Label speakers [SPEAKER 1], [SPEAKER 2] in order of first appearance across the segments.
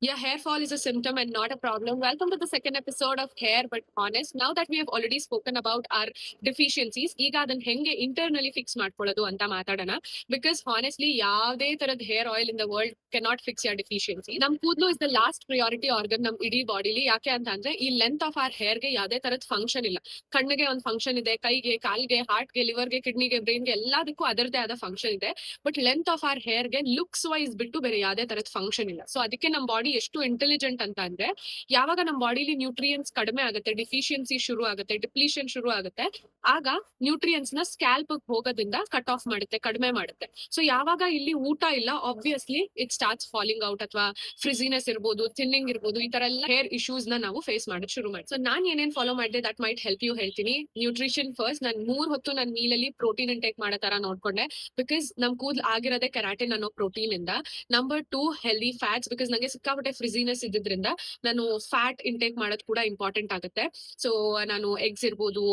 [SPEAKER 1] Yeah, hair fall is a symptom and not a problem. Welcome to the second episode of Hair But Honest. Now that we have already spoken about our deficiencies, ಈಗ ಅದನ್ನ ಹೆಂಗೆ internally fix ಮಾಡ್ಕೊಳ್ಳೋದು ಅಂತ ಮಾತಾಡೋಣ. Because honestly ಯಾವುದೇ ತರದ hair oil in the world cannot fix your deficiency. ನಮ್ ಕೂದಲು is the last priority organ ನಮ್ ಇಡೀ ಬಾಡಿಲಿ. ಯಾಕೆ ಅಂತ ಅಂದ್ರೆ ಈ ಲೆಂತ್ ಆಫ್ ಆರ್ ಹೇರ್ಗೆ ಯಾವುದೇ ತರದ ಫಂಕ್ಷನ್ ಇಲ್ಲ. ಕಣ್ಣಿಗೆ ಒಂದು ಫಂಕ್ಷನ್ ಇದೆ, ಕೈಗೆ, ಕಾಲ್ಗೆ, ಹಾರ್ಟ್ಗೆ, ಲಿವರ್ಗೆ, ಕಿಡ್ನಿಗೆ, ಬ್ರೈನ್ಗೆ ಎಲ್ಲದಕ್ಕೂ ಅದರದೇ ಆದ ಫಂಕ್ಷನ್ ಇದೆ. ಬಟ್ ಲೆಂತ್ ಆಫ್ ಆರ್ ಹೇರ್ಗೆ ಲುಕ್ಸ್ ವೈಸ್ ಬಿಟ್ಟು ಬೇರೆ ಯಾವುದೇ ತರದ ಫಂಕ್ಷನ್ ಇಲ್ಲ. ಸೊ ಅದಕ್ಕೆ ನಮ್ಮ ಬಾಡಿ ಎಷ್ಟು ಇಂಟೆಲಿಜೆಂಟ್ ಅಂತ ಅಂದ್ರೆ ಯಾವಾಗ ನಮ್ಮ ಬಾಡಿಲಿ ನ್ಯೂಟ್ರಿಯನ್ಸ್ ಕಡಿಮೆ ಆಗುತ್ತೆ, ಡಿಫಿಷಿಯನ್ಸಿ ಶುರು ಆಗುತ್ತೆ, ಡಿಪ್ಲೀಷನ್ ಶುರು ಆಗುತ್ತೆ, ಆಗ ನ್ಯೂಟ್ರಿಯನ್ಸ್ ನ ಸ್ಕ್ಯಾಲ್ಪ್ ಹೋಗೋದ್ರಿಂದ ಕಟ್ ಆಫ್ ಮಾಡುತ್ತೆ, ಕಡಿಮೆ ಮಾಡುತ್ತೆ. ಸೊ ಯಾವಾಗ ಇಲ್ಲಿ ಊಟ ಇಲ್ಲ, obviously it starts falling out ಅಥವಾ ಫ್ರಿಸಿನೆಸ್ ಇರ್ಬೋದು, ಥಿನ್ನಿಂಗ್ ಇರ್ಬೋದು, ಈ ತರ ಎಲ್ಲ ಹೇರ್ ಇಶ್ಯೂಸ್ ನ ನಾವು ಫೇಸ್ ಮಾಡೋದು ಶುರು ಮಾಡಿ. ಸೊ ನಾನ್ ಏನೇನ್ ಫಾಲೋ ಮಾಡಿದೆ ದಟ್ ಮೈಟ್ ಹೆಲ್ಪ್ ಯು ಹೇಳ್ತೀನಿ. Nutrition first. ನಾನು 3 ಹೊತ್ತು ನನ್ನ ಮೀಲಲ್ಲಿ ಪ್ರೋಟೀನ್ ಇಂಟೇಕ್ ಮಾಡೋ ತರ ನೋಡ್ಕೊಂಡೆ. ಬಿಕಾಸ್ ನಮ್ ಕೂದಲು ಆಗಿರೋದೇ ಕೆರಾಟಿನ್ ಅನ್ನೋ ಪ್ರೋಟೀನ್ ಇಂದ. Number 2 healthy fats. ಬಿಕಾಸ್ ನಂಗೆ ಸಿಕ್ಕಾಪಟ್ಟೆ ಫ್ರಿಸಿನೆಸ್ ಇದ್ದಿದ್ರಿಂದ ನಾನು ಫ್ಯಾಟ್ ಇಂಟೇಕ್ ಮಾಡೋದು ಕೂಡ ಇಂಪಾರ್ಟೆಂಟ್ ಆಗುತ್ತೆ. ಸೊ ನಾನು ಎಗ್ಸ್ ಇರ್ಬೋದು,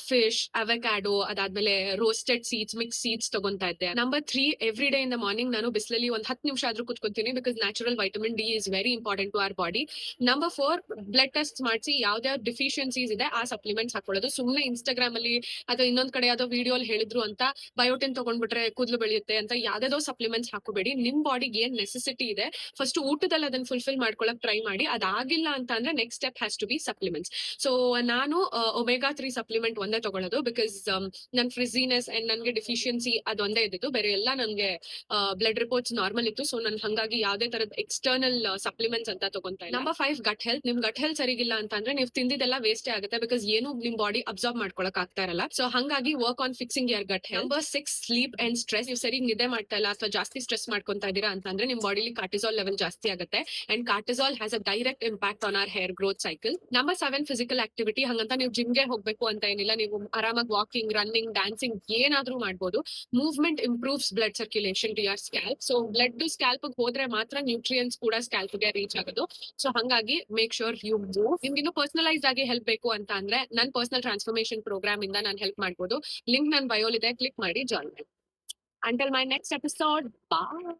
[SPEAKER 1] ಫಿಶ್, ಅವಕಾಡೋ, ಅದಾದ್ಮೇಲೆ ರೋಸ್ಟೆಡ್ ಸೀಡ್ಸ್, ಮಿಕ್ಸ್ ಸೀಡ್ಸ್ ತಗೊಂತಾ ಇದ್ದೆ. Number 3 every day in the morning ನಾನು ಬಿಸಿಲಲ್ಲಿ ಒಂದು 10 ನಿಮಿಷ ಆದ್ರೂ ಕುತ್ಕೊಂತೀನಿ. Because natural vitamin D is very important to our body. Number 4 blood test ಮಾಡಿಸಿ ಯಾವ್ದಾವ್ ಡಿಫಿಷಿಯನ್ಸೀಸ್ ಇದೆ ಆ ಸಪ್ಲಿಮೆಂಟ್ಸ್ ಹಾಕೊಳ್ಳೋದು. ಸುಮ್ಮನೆ ಇನ್ಸ್ಟಾಗ್ರಾಮ್ ಅಲ್ಲಿ ಅಥವಾ ಇನ್ನೊಂದ್ ಕಡೆ ಯಾವ್ದೋ ವಿಡಿಯೋ ಹೇಳಿದ್ರು ಅಂತ ಬಯೋಟಿನ್ ತಗೊಂಡ್ಬಿಟ್ರೆ ಕೂದಲು ಬೆಳೆಯುತ್ತೆ ಅಂತ ಯಾವ್ದಾದೋ ಸಪ್ಲಿಮೆಂಟ್ಸ್ ಹಾಕೋಬೇಡಿ. ನಿಮ್ ಬಾಡಿಗೆ ಏನ್ ನೆಸೆಸಿಟಿ ಇದೆ ಫಸ್ಟ್ ಊಟದಲ್ಲಿ ಅದನ್ನ ಫುಲ್ಫಿಲ್ ಮಾಡ್ಕೊಳಕ್ ಟ್ರೈ ಮಾಡಿ. ಅದಾಗಿಲ್ಲ ಅಂತ ಅಂದ್ರೆ next step has to be supplements. So ನಾನು ಒಮೆಗಾ 3 ಸಪ್ಲಿಮೆಂಟ್ ಒಂದೇ ತಗೊಳ್ಳೋದು. ಬಿಕಾಸ್ ನನ್ ಫ್ರಿಸಿನೆಸ್ ಅಂಡ್ ನನ್ಗೆ ಡಿಫಿಷಿಯನ್ಸಿ ಅದೊಂದೇ ಇದ್ದಿದ್ದು, ಬೇರೆ ಎಲ್ಲ ನನ್ಗೆ ಬ್ಲಡ್ ರಿಪೋರ್ಟ್ಸ್ ನಾರ್ಮಲ್ ಇತ್ತು. ಸೊ ನನ್ ಹಂಗಾಗಿ ಯಾವ್ದೇ ತರದ ಎಕ್ಸ್ಟರ್ನಲ್ ಸಪ್ಲಿಮೆಂಟ್ಸ್ ಅಂತ ತಗೊಂತಾ ಇಲ್ಲ. Number 5 gut health. ನಿಮ್ ಗಟ್ ಹೆಲ್ತ್ ಸರಿಗಿಲ್ಲ ಅಂತ ಅಂದ್ರೆ ನೀವು ತಿಂದಿದ್ದೆಲ್ಲ ವೇಸ್ಟ್ ಆಗುತ್ತೆ. ಬಿಕಾಸ್ ಏನು ನಿಮ್ ಬಾಡಿ ಅಬ್ಸಾರ್ಬ್ ಮಾಡ್ಕೊಳಕ್ ಆಗ್ತಾ ಇರಲ್ಲ. ಸೊ ಹಂಗಾಗಿ work on fixing your gut health. Number 6 sleep and stress. ನೀವು ಸರಿ ನಿದ್ದೆ ಮಾಡ್ತಾ ಇಲ್ಲ ಅಥವಾ ಜಾಸ್ತಿ ಸ್ಟ್ರೆಸ್ ಮಾಡ್ಕೊಂತಾ ಇದೀರಾ ಅಂತಂದ್ರೆ ನಿಮ್ ಬಾಡಿಲಿ ಕಾರ್ಟಿಸಾಲ್ ಲೆವೆಲ್ ಜಾಸ್ತಿ ಆಗುತ್ತೆ. And cortisol has a direct impact on our hair growth cycle. Number 7 physical activity. ಹಂಗಂತ ನೀವು ಜಿಮ್ಗೆ ಹೋಗ್ಬೇಕು ಅಂತ ಏನಿಲ್ಲ. ನೀವು ಆರಾಮಾಗಿ ವಾಕಿಂಗ್, ರನ್ನಿಂಗ್, ಡ್ಯಾನ್ಸಿಂಗ್ ಏನಾದ್ರೂ ಮಾಡ್ಬೋದು. Movement improves blood circulation to your scalp. So blood scalp ಹೋದ್ರೆ ಮಾತ್ರ ನ್ಯೂಟ್ರಿಯನ್ಸ್ ಕೂಡ ಸ್ಕ್ಯಾಲ್ಪ್ ಗೆ ರೀಚ್ ಆಗೋದು. ಸೊ ಹಂಗಾಗಿ ಮೇಕ್ ಶೋರ್ ಯು ಮೂವ್. ನಿಮ್ಗೆ ಇನ್ನೂ ಪರ್ಸನಲೈಸ್ಡ್ ಆಗಿ ಹೆಲ್ಪ್ ಬೇಕು ಅಂತ ಅಂದ್ರೆ ನನ್ನ ಪರ್ಸನಲ್ ಟ್ರಾನ್ಸ್ಫಾರ್ಮೇಶನ್ ಪ್ರೋಗ್ರಾಮ್ ಇಂದ ನಾನು ಹೆಲ್ಪ್ ಮಾಡ್ಬೋದು. ಲಿಂಕ್ ನನ್ನ ಬಯೋಲ್ ಇದೆ, ಕ್ಲಿಕ್ ಮಾಡಿ ಜಾಯ್ನ್ ಮಾಡಿ. Until my next episode, bye.